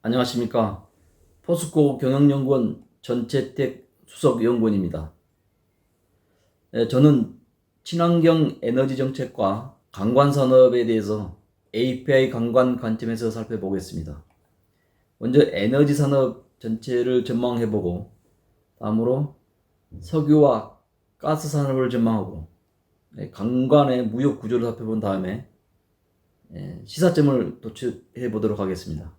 안녕하십니까. 포스코 경영연구원 전채택 수석연구원입니다. 저는 친환경 에너지 정책과 관광 산업에 대해서 API 관광 관점에서 살펴보겠습니다. 먼저 에너지 산업 전체를 전망해보고, 다음으로 석유와 가스 산업을 전망하고, 관광의 무역 구조를 살펴본 다음에 시사점을 도출해 보도록 하겠습니다.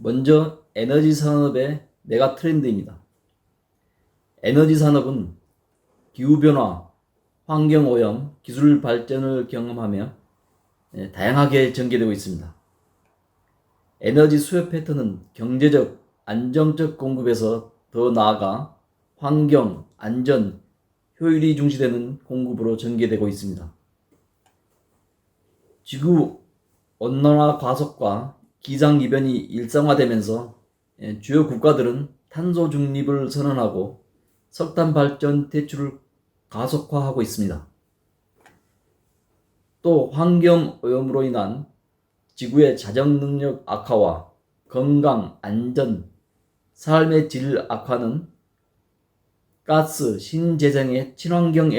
먼저 에너지 산업의 메가 트렌드입니다. 에너지 산업은 기후변화, 환경오염, 기술 발전을 경험하며 다양하게 전개되고 있습니다. 에너지 수요 패턴은 경제적, 안정적 공급에서 더 나아가 환경, 안전, 효율이 중시되는 공급으로 전개되고 있습니다. 지구 온난화 가속과 기상이변이 일상화되면서 주요 국가들은 탄소 중립을 선언하고 석탄 발전 대출을 가속화하고 있습니다. 또 환경 오염으로 인한 지구의 자정 능력 악화와 건강, 안전, 삶의 질 악화는 가스, 신재생의 친환경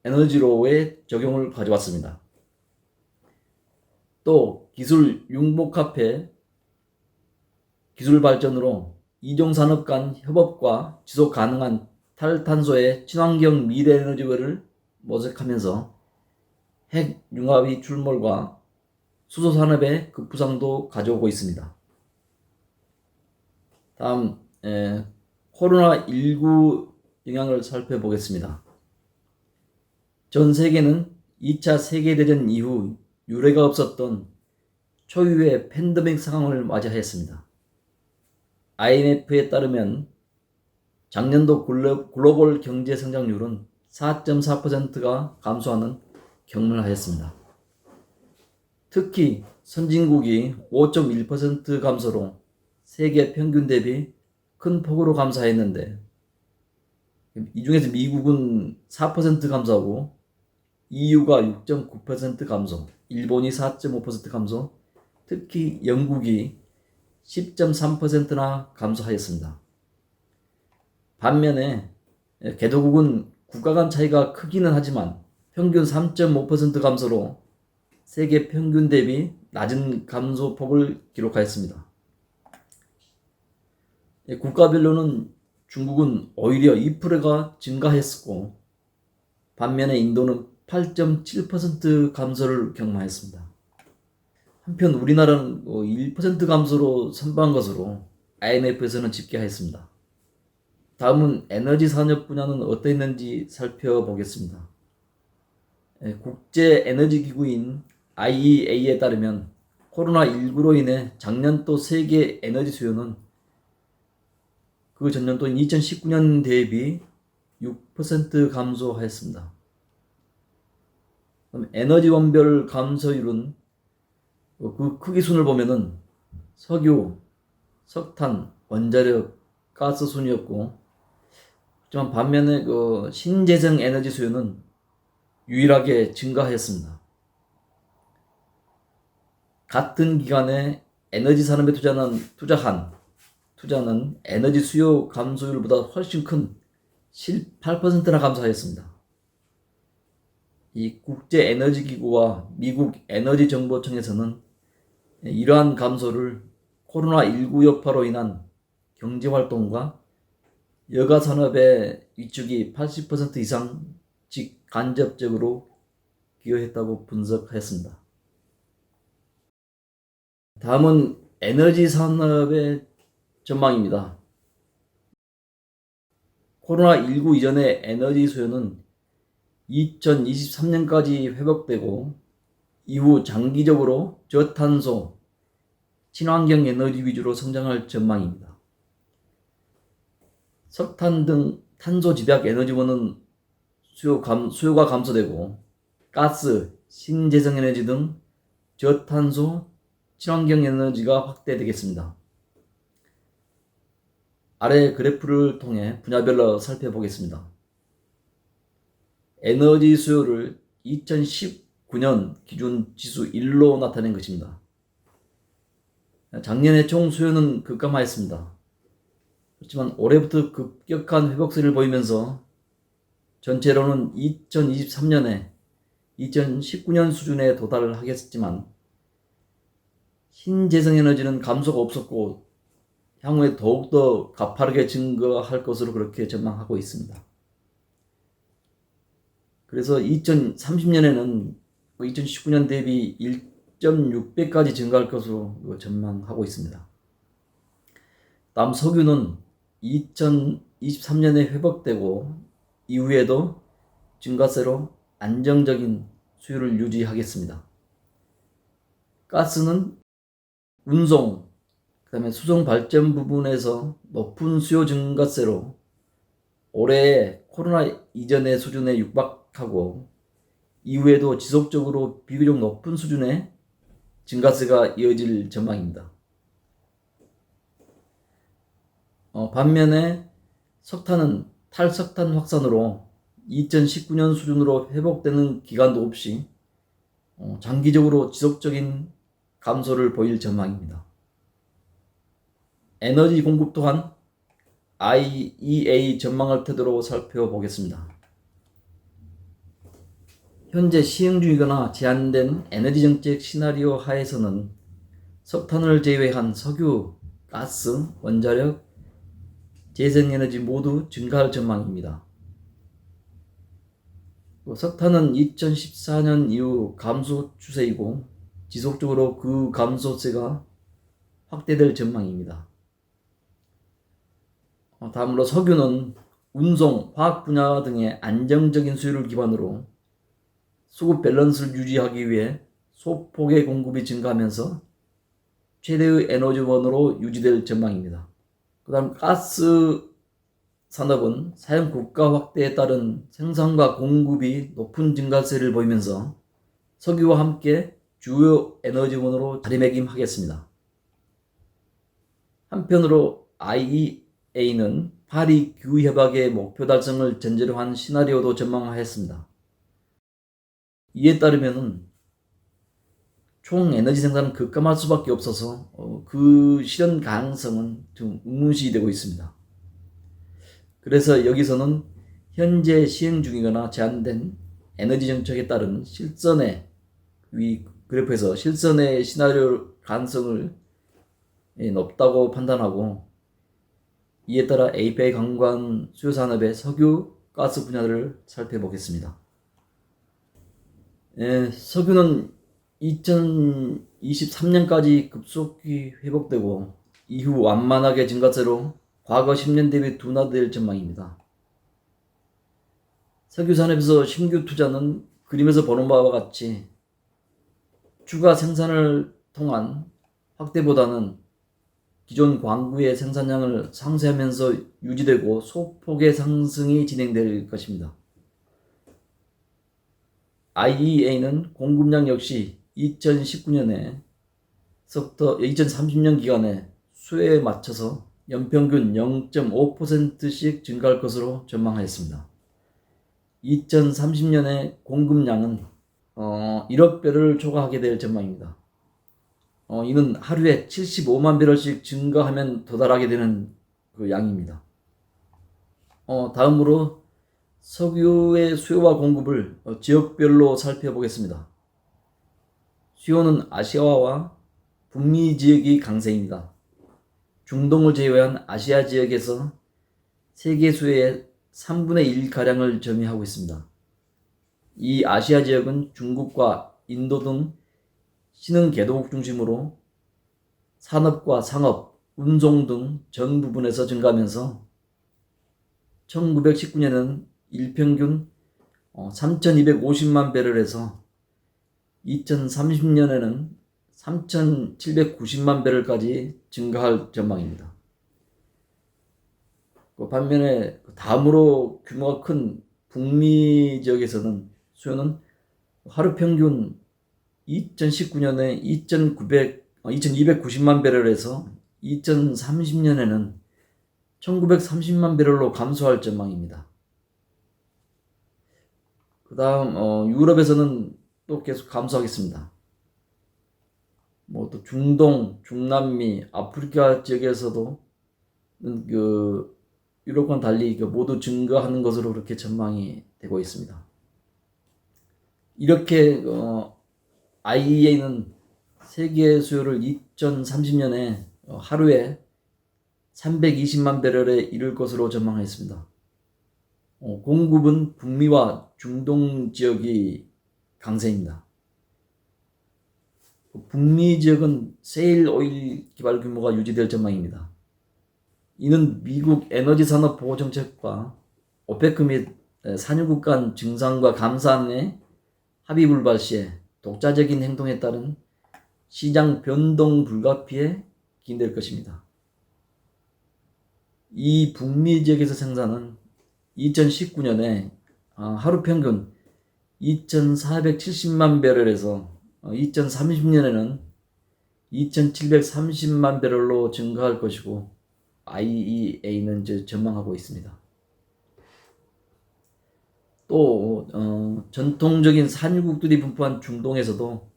에너지로의 적용을 가져왔습니다. 또 기술 융복합해 기술 발전으로 이종산업 간 협업과 지속 가능한 탈탄소의 친환경 미래 에너지를 모색하면서 핵 융합의 출몰과 수소 산업의 급부상도 가져오고 있습니다. 다음 코로나19 영향을 살펴보겠습니다. 전 세계는 2차 세계대전 이후 유례가 없었던 초유의 팬데믹 상황을 맞이하였습니다. IMF에 따르면 작년도 글로벌 경제 성장률은 4.4%가 감소하는 경험을 하였습니다. 특히 선진국이 5.1% 감소로 세계 평균 대비 큰 폭으로 감소했는데, 이 중에서 미국은 4% 감소하고 EU가 6.9% 감소, 일본이 4.5% 감소, 특히 영국이 10.3%나 감소하였습니다. 반면에 개도국은 국가 간 차이가 크기는 하지만 평균 3.5% 감소로 세계 평균 대비 낮은 감소폭을 기록하였습니다. 국가별로는 중국은 오히려 2%가 증가했고, 반면에 인도는 8.7% 감소를 경험하였습니다. 한편 우리나라는 1% 감소로 선방한 것으로 IMF에서는 집계하였습니다. 다음은 에너지 산업 분야는 어떠했는지 살펴보겠습니다. 국제에너지기구인 IEA에 따르면 코로나19로 인해 작년도 세계 에너지 수요는 그 전년도인 2019년 대비 6% 감소하였습니다. 그럼 에너지 원별 감소율은 그 크기 순을 보면은 석유, 석탄, 원자력, 가스 순이었고, 하지만 반면에 신재생 에너지 수요는 유일하게 증가했습니다. 같은 기간에 에너지 산업에 투자는 에너지 수요 감소율보다 훨씬 큰 18%나 감소하였습니다. 이 국제에너지기구와 미국 에너지정보청에서는 이러한 감소를 코로나19 여파로 인한 경제활동과 여가산업의 위축이 80% 이상 직간접적으로 기여했다고 분석했습니다. 다음은 에너지 산업의 전망입니다. 코로나19 이전의 에너지 수요는 2023년까지 회복되고 이후 장기적으로 저탄소, 친환경 에너지 위주로 성장할 전망입니다. 석탄 등 탄소 집약 에너지원은 수요가 감소되고 가스, 신재생 에너지 등 저탄소, 친환경 에너지가 확대되겠습니다. 아래 그래프를 통해 분야별로 살펴보겠습니다. 에너지 수요를 2019년 기준 지수 1로 나타낸 것입니다. 작년에 총 수요는 급감하였습니다. 그렇지만 올해부터 급격한 회복세를 보이면서 전체로는 2023년에 2019년 수준에 도달을 하겠지만 신재생에너지는 감소가 없었고 향후에 더욱더 가파르게 증가할 것으로 그렇게 전망하고 있습니다. 그래서 2030년에는 2019년 대비 1.6배까지 증가할 것으로 전망하고 있습니다. 다음 석유는 2023년에 회복되고 이후에도 증가세로 안정적인 수요를 유지하겠습니다. 가스는 운송, 그다음에 수송 발전 부분에서 높은 수요 증가세로 올해 코로나 이전의 수준에 육박하고 이후에도 지속적으로 비교적 높은 수준의 증가세가 이어질 전망입니다. 반면에 석탄은 탈석탄 확산으로 2019년 수준으로 회복되는 기간도 없이 장기적으로 지속적인 감소를 보일 전망입니다. 에너지 공급 또한 IEA 전망을 토대로 살펴보겠습니다. 현재 시행 중이거나 제한된 에너지 정책 시나리오 하에서는 석탄을 제외한 석유, 가스, 원자력, 재생에너지 모두 증가할 전망입니다. 석탄은 2014년 이후 감소 추세이고 지속적으로 그 감소세가 확대될 전망입니다. 다음으로 석유는 운송, 화학 분야 등의 안정적인 수요를 기반으로 수급 밸런스를 유지하기 위해 소폭의 공급이 증가하면서 최대의 에너지원으로 유지될 전망입니다. 그 다음 가스 산업은 사용 국가 확대에 따른 생산과 공급이 높은 증가세를 보이면서 석유와 함께 주요 에너지원으로 자리매김하겠습니다. 한편으로 IEA는 파리 기후협약의 목표 달성을 전제로 한 시나리오도 전망하였습니다. 이에 따르면 총 에너지 생산은 급감할 수밖에 없어서 그 실현 가능성은 좀 의문시되고 있습니다. 그래서 여기서는 현재 시행 중이거나 제한된 에너지 정책에 따른 실선의 위 그래프에서 실선의 시나리오 가능성을 높다고 판단하고 이에 따라 API 관광 수요 산업의 석유, 가스 분야를 살펴보겠습니다. 석유는 2023년까지 급속히 회복되고 이후 완만하게 증가세로 과거 10년 대비 둔화될 전망입니다. 석유 산업에서 신규 투자는 그림에서 보는 바와 같이 추가 생산을 통한 확대보다는 기존 광구의 생산량을 상쇄하면서 유지되고 소폭의 상승이 진행될 것입니다. IEA는 공급량 역시 2019년에 2030년 기간에 수요에 맞춰서 연평균 0.5%씩 증가할 것으로 전망하였습니다. 2030년에 공급량은 1억 배럴을 초과하게 될 전망입니다. 이는 하루에 75만 배럴씩 증가하면 도달하게 되는 그 양입니다. 다음으로 석유의 수요와 공급을 지역별로 살펴보겠습니다. 수요는 아시아와 북미 지역이 강세입니다. 중동을 제외한 아시아 지역에서 세계 수요의 3분의 1가량을 점유하고 있습니다. 이 아시아 지역은 중국과 인도 등 신흥 개도국 중심으로 산업과 상업, 운송 등 전 부분에서 증가하면서 1919년에는 일평균 3,250만 배럴에서 2030년에는 3,790만 배럴까지 증가할 전망입니다. 반면에 다음으로 규모가 큰 북미 지역에서는 수요는 하루 평균 2019년에 2,290만 배럴에서 2030년에는 1,930만 배럴로 감소할 전망입니다. 그 다음 유럽에서는 또 계속 감소하겠습니다. 뭐 또 중동, 중남미, 아프리카 지역에서도 그 유럽과는 달리 모두 증가하는 것으로 그렇게 전망이 되고 있습니다. 이렇게 IEA는 세계 수요를 2030년에 하루에 320만 배럴에 이를 것으로 전망했습니다. 공급은 북미와 중동 지역이 강세입니다. 북미 지역은 세일 오일 개발 규모가 유지될 전망입니다. 이는 미국 에너지 산업 보호 정책과 오페크 및 산유국 간 증산과 감산의 합의 불발 시에 독자적인 행동에 따른 시장 변동 불가피에 기인될 것입니다. 이 북미 지역에서 생산은 2019년에 하루 평균 2,470만 배럴에서 2030년에는 2,730만 배럴로 증가할 것이고 IEA는 이제 전망하고 있습니다. 또 전통적인 산유국들이 분포한 중동에서도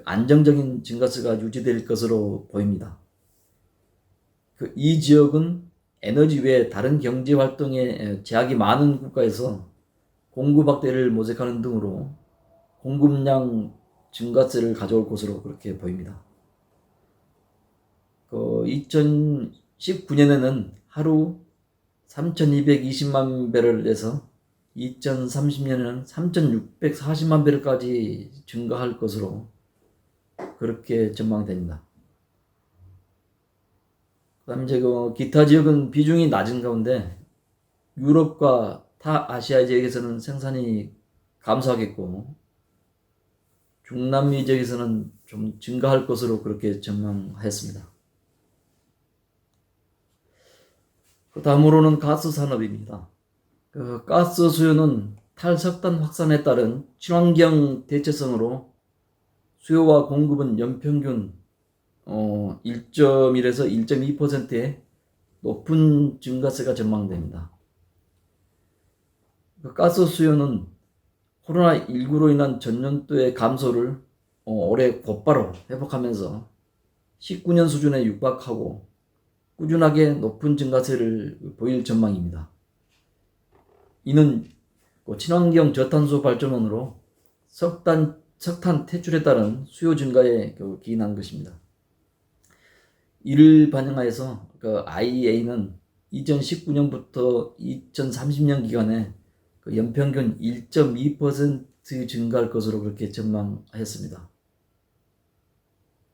안정적인 증가세가 유지될 것으로 보입니다. 이 지역은 에너지 외에 다른 경제 활동에 제약이 많은 국가에서 공급 확대를 모색하는 등으로 공급량 증가세를 가져올 것으로 그렇게 보입니다. 2019년에는 하루 3,220만 배럴에서 2030년에는 3,640만 배럴까지 증가할 것으로 그렇게 전망됩니다. 그다음 이제 기타 지역은 비중이 낮은 가운데 유럽과 타 아시아 지역에서는 생산이 감소하겠고 중남미 지역에서는 좀 증가할 것으로 그렇게 전망하였습니다. 그 다음으로는 가스 산업입니다. 가스 수요는 탈석탄 확산에 따른 친환경 대체성으로 수요와 공급은 연평균 1.1에서 1.2%의 높은 증가세가 전망됩니다. 가스 수요는 코로나19로 인한 전년도의 감소를 올해 곧바로 회복하면서 19년 수준에 육박하고 꾸준하게 높은 증가세를 보일 전망입니다. 이는 친환경 저탄소 발전원으로 석탄 퇴출에 따른 수요 증가에 기인한 것입니다. 이를 반영하여서 IEA는 2019년부터 2030년 기간에 연평균 1.2% 증가할 것으로 그렇게 전망하였습니다.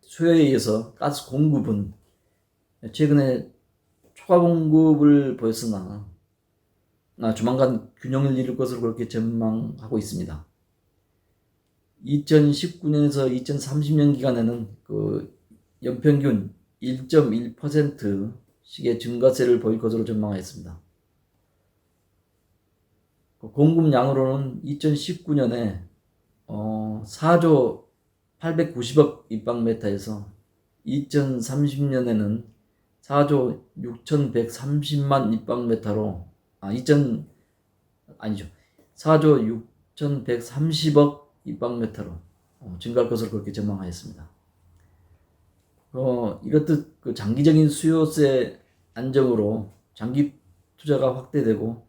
수요에 의해서 가스 공급은 최근에 초과 공급을 보였으나 조만간 균형을 이룰 것으로 그렇게 전망하고 있습니다. 2019년에서 2030년 기간에는 연평균 1.1%씩의 증가세를 보일 것으로 전망하였습니다. 공급량으로는 2019년에 4조 890억 입방메타에서 2030년에는 4조 6130만 입방메타로 4조 6130억 입방메타로 증가할 것으로 그렇게 전망하였습니다. 이렇듯 장기적인 수요세 안정으로 장기 투자가 확대되고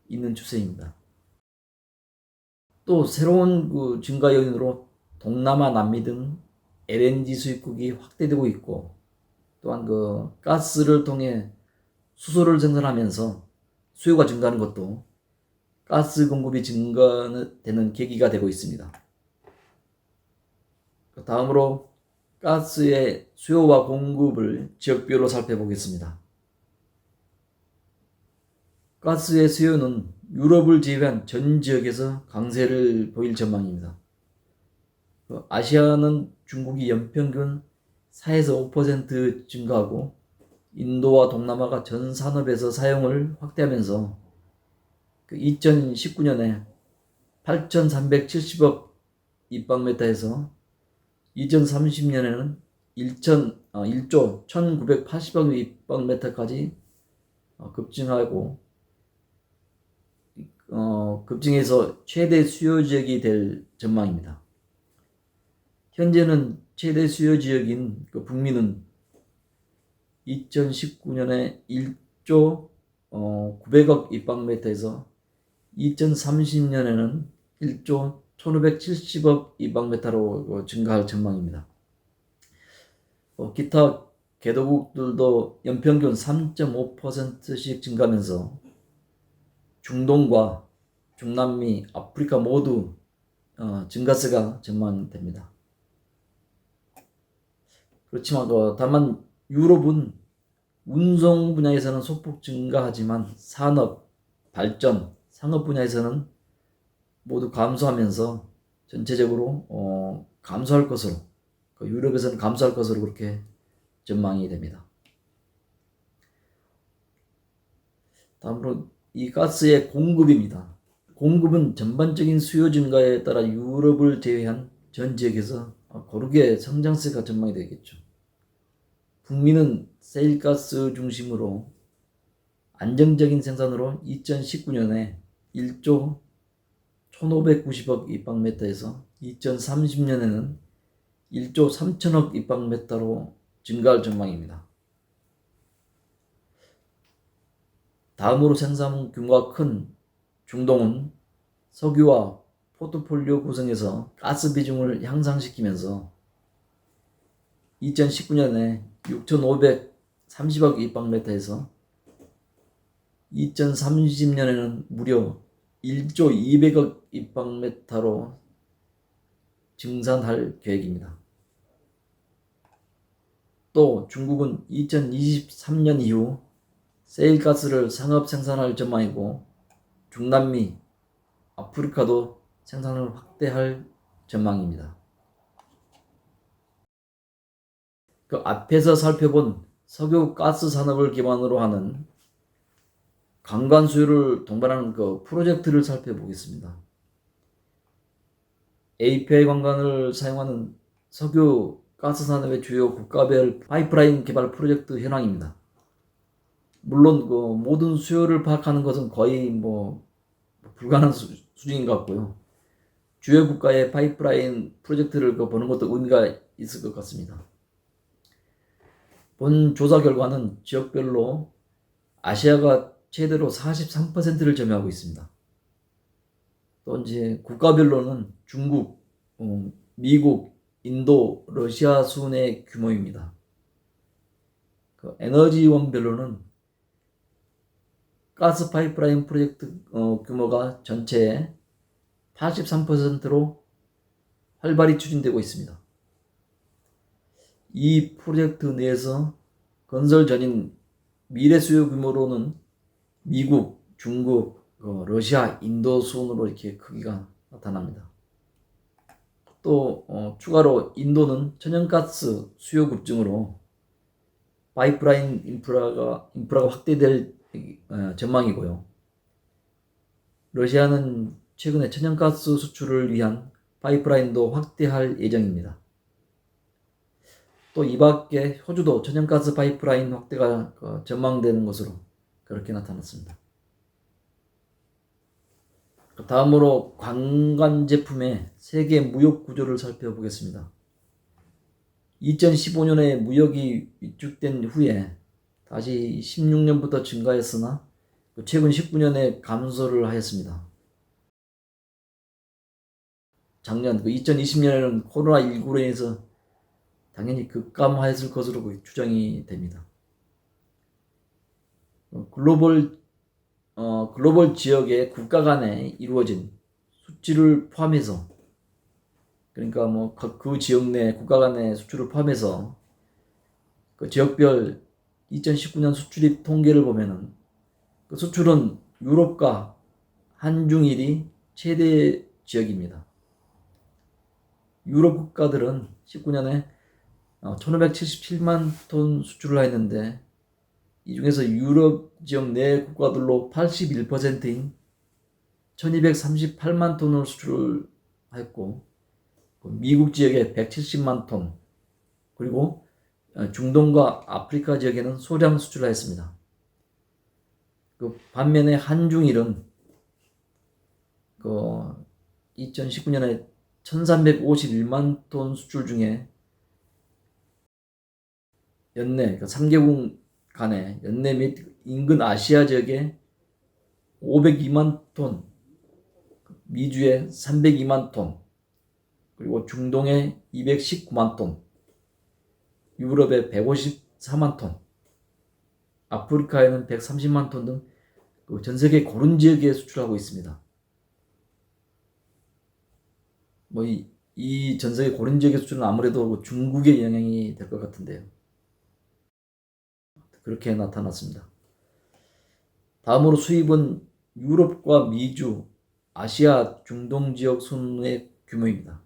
있는 추세입니다. 또 새로운 증가 요인으로 동남아, 남미 등 LNG 수입국이 확대되고 있고 또한 가스를 통해 수소를 생산하면서 수요가 증가하는 것도 가스 공급이 증가되는 계기가 되고 있습니다. 다음으로 가스의 수요와 공급을 지역별로 살펴보겠습니다. 가스의 수요는 유럽을 제외한 전 지역에서 강세를 보일 전망입니다. 아시아는 중국이 연평균 4에서 5% 증가하고 인도와 동남아가 전 산업에서 사용을 확대하면서 2019년에 8,370억 입방메타에서 2030년에는 1조 1,980억 입방메타까지 급증해서 최대 수요 지역이 될 전망입니다. 현재는 최대 수요 지역인 그 북미는 2019년에 1조 900억 입방메타에서 2030년에는 1조 1570억 입방메타로 증가할 전망입니다. 기타 개도국들도 연평균 3.5%씩 증가하면서 중동과 중남미, 아프리카 모두 증가세가 전망됩니다. 그렇지만 다만 유럽은 운송 분야에서는 소폭 증가하지만 산업, 발전, 상업 분야에서는 모두 감소하면서 전체적으로 감소할 것으로, 유럽에서는 감소할 것으로 그렇게 전망이 됩니다. 다음으로 이 가스의 공급입니다. 공급은 전반적인 수요 증가에 따라 유럽을 제외한 전 지역에서 고르게 성장세가 전망이 되겠죠. 북미는 세일가스 중심으로 안정적인 생산으로 2019년에 1조 1590억 입방메타에서 2030년에는 1조 3000억 입방메타로 증가할 전망입니다. 다음으로 생산 규모가 큰 중동은 석유와 포트폴리오 구성에서 가스 비중을 향상시키면서 2019년에 6530억 입방메타에서 2030년에는 무려 1조 200억 입방메타로 증산할 계획입니다. 또 중국은 2023년 이후 세일가스를 상업 생산할 전망이고 중남미, 아프리카도 생산을 확대할 전망입니다. 그 앞에서 살펴본 석유 가스 산업을 기반으로 하는 관광 수요를 동반하는 그 프로젝트를 살펴보겠습니다. API 관광을 사용하는 석유 가스 산업의 주요 국가별 파이프라인 개발 프로젝트 현황입니다. 물론 그 모든 수요를 파악하는 것은 거의 불가능한 수준인 것 같고요. 주요 국가의 파이프라인 프로젝트를 보는 것도 의미가 있을 것 같습니다. 본 조사 결과는 지역별로 아시아가 최대로 43%를 점유하고 있습니다. 또 이제 국가별로는 중국, 미국, 인도, 러시아 순의 규모입니다. 그 에너지원별로는 가스 파이프라인 프로젝트 규모가 전체의 83%로 활발히 추진되고 있습니다. 이 프로젝트 내에서 건설 전인 미래 수요 규모로는 미국, 중국, 러시아, 인도 순으로 이렇게 크기가 나타납니다. 또 추가로 인도는 천연가스 수요 급증으로 파이프라인 인프라가 확대될 전망이고요. 러시아는 최근에 천연가스 수출을 위한 파이프라인도 확대할 예정입니다. 또 이 밖에 호주도 천연가스 파이프라인 확대가 전망되는 것으로 그렇게 나타났습니다. 다음으로 관광 제품의 세계 무역 구조를 살펴보겠습니다. 2015년에 무역이 위축된 후에 다시 16년부터 증가했으나 최근 19년에 감소를 하였습니다. 작년 2020년에는 코로나19로 인해서 당연히 급감하였을 것으로 추정이 됩니다. 글로벌 지역의 국가 간에 이루어진 수출을 포함해서, 그러니까 그 지역 내 국가 간의 수출을 포함해서 그 지역별 2019년 수출입 통계를 보면은 그 수출은 유럽과 한중일이 최대 지역입니다. 유럽 국가들은 19년에 1577만 톤 수출을 했는데 이 중에서 유럽 지역 내 국가들로 81%인 1238만 톤을 수출했고 미국 지역에 170만 톤, 그리고 중동과 아프리카 지역에는 소량 수출했습니다. 그 반면에 한중일은 2019년에 1351만 톤 수출 중에 연내, 그러니까 3개국 간의 연내 및 인근 아시아 지역에 502만 톤, 미주에 302만 톤, 그리고 중동에 219만 톤, 유럽에 154만 톤, 아프리카에는 130만 톤 등 전 세계 고른 지역에 수출하고 있습니다. 이 전 세계 고른 지역의 수출은 아무래도 중국의 영향이 될 것 같은데요. 그렇게 나타났습니다. 다음으로 수입은 유럽과 미주, 아시아, 중동 지역 순의 규모입니다.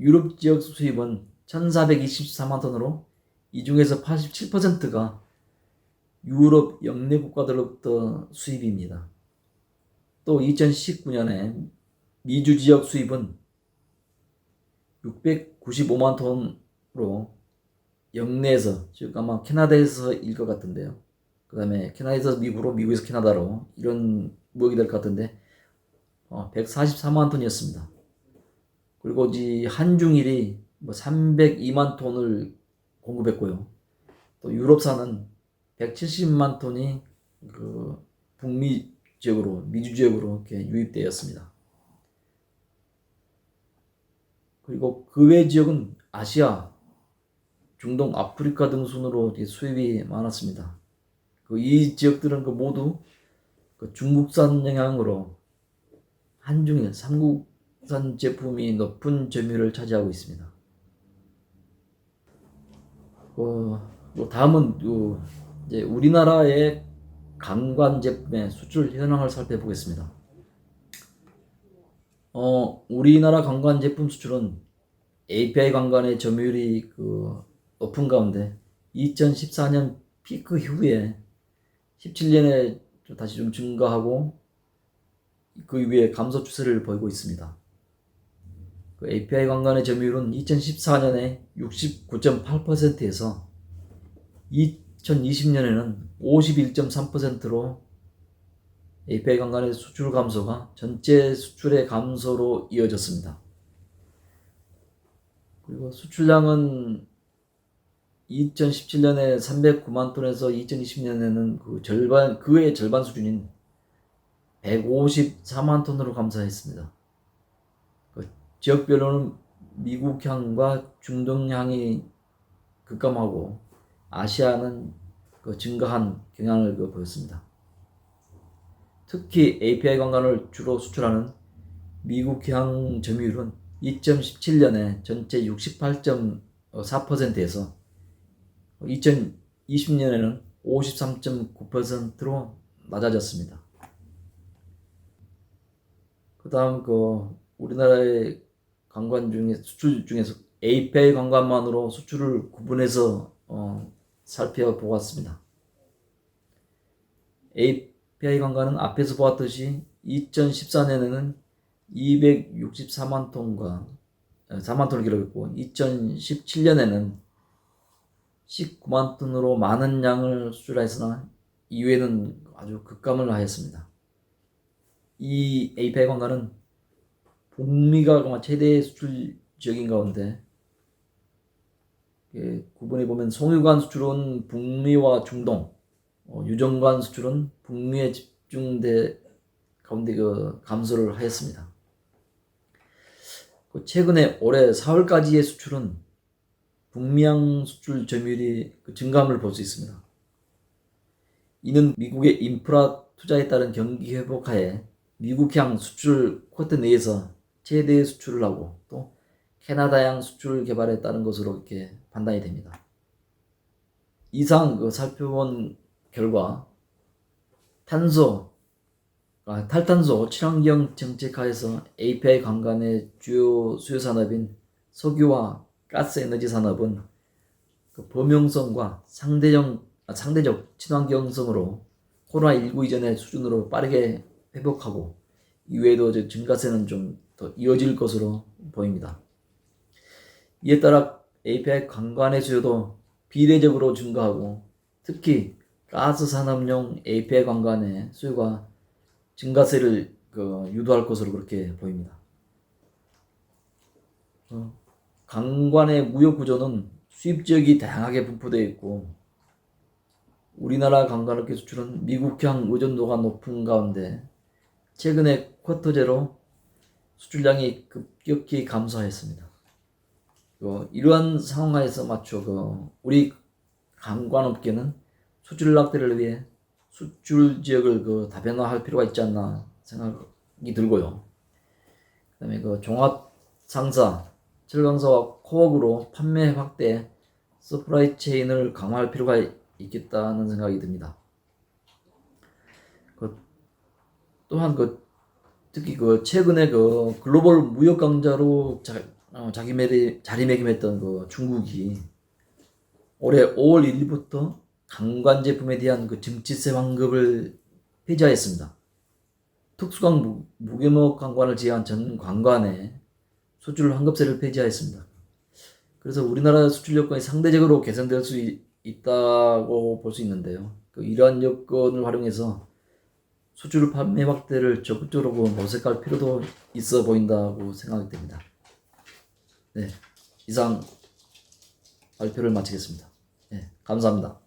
유럽 지역 수입은 1424만 톤으로 이 중에서 87%가 유럽 영내 국가들로부터 수입입니다. 또 2019년에 미주 지역 수입은 695만 톤으로 영내에서, 즉 아마 캐나다에서일 것 같은데요. 그 다음에 캐나다에서 미국으로, 미국에서 캐나다로 이런 무역이 될 것 같은데 144만 톤이었습니다. 그리고 한중일이 302만 톤을 공급했고요. 또 유럽산은 170만 톤이 북미 지역으로, 미주 지역으로 이렇게 유입되었습니다. 그리고 그 외 지역은 아시아, 중동, 아프리카 등 순으로 수입이 많았습니다. 이 지역들은 모두 중국산 영향으로 한중일, 삼국산 제품이 높은 점유율을 차지하고 있습니다. 다음은 이제 우리나라의 관광 제품의 수출 현황을 살펴보겠습니다. 우리나라 관광 제품 수출은 API 관광의 점유율이 높은 가운데 2014년 피크 이후에 17년에 다시 좀 증가하고 그 이후에 감소 추세를 보이고 있습니다. API 관광의 점유율은 2014년에 69.8%에서 2020년에는 51.3%로 API 관광의 수출 감소가 전체 수출의 감소로 이어졌습니다. 그리고 수출량은 2017년에 309만 톤에서 2020년에는 그의 절반 수준인 154만 톤으로 감소했습니다. 지역별로는 미국향과 중동향이 급감하고 아시아는 증가한 경향을 보였습니다. 특히 API 관광을 주로 수출하는 미국향 점유율은 2017년에 전체 68.4%에서 2020년에는 53.9%로 낮아졌습니다. 그 다음 우리나라의 관광 중에 수출 중에서 API 관광만으로 수출을 구분해서 살펴보았습니다. API 관광은 앞에서 보았듯이 2014년에는 264만 톤과 4만 톤을 기록했고 2017년에는 19만 톤으로 많은 양을 수출하였으나 이후에는 아주 급감을 하였습니다. 이 API 관광은 북미가 최대 수출 지역인 가운데 구분해 보면 송유관 수출은 북미와 중동, 유정관 수출은 북미에 집중돼 가운데 감소를 하였습니다. 최근에 올해 4월까지의 수출은 북미향 수출 점유율이 증감을 볼 수 있습니다. 이는 미국의 인프라 투자에 따른 경기 회복하에 미국향 수출 쿼터 내에서 최대 수출을 하고 또 캐나다향 수출 개발에 따른 것으로 이렇게 판단이 됩니다. 이상 살펴본 결과 탈탄소 친환경 정책하에서 API 관광의 주요 수요 산업인 석유와 가스 에너지 산업은 범용성과 상대적 친환경성으로 코로나19 이전의 수준으로 빠르게 회복하고 이외에도 증가세는 좀 더 이어질 것으로 보입니다. 이에 따라 API 관광의 수요도 비례적으로 증가하고 특히 가스 산업용 API 관광의 수요가 증가세를 유도할 것으로 그렇게 보입니다. 관광의 무역 구조는 수입 지역이 다양하게 분포되어 있고 우리나라 관광업계 수출은 미국향 의존도가 높은 가운데 최근에 쿼터 제로 수출량이 급격히 감소했습니다. 이러한 상황하에서 마쳐 우리 관광업계는 수출 확대를 위해 수출 지역을 다변화할 필요가 있지 않나 생각이 들고요. 그다음에 종합 상사, 철강사와 코어그로 판매 확대, 서프라이 체인을 강화할 필요가 있겠다는 생각이 듭니다. 또한 특히 최근에 글로벌 무역 강자로 자리매김했던 중국이 올해 5월 1일부터 관광 제품에 대한 증치세 환급을 폐지하였습니다. 특수강 무규모 관광을 제한 전 관광에 수출 환급세를 폐지하였습니다. 그래서 우리나라 수출 여건이 상대적으로 개선될 수 있다고 볼 수 있는데요. 이러한 여건을 활용해서 수출 판매 확대를 적극적으로 모색할 필요도 있어 보인다고 생각이 됩니다. 네, 이상 발표를 마치겠습니다. 네, 감사합니다.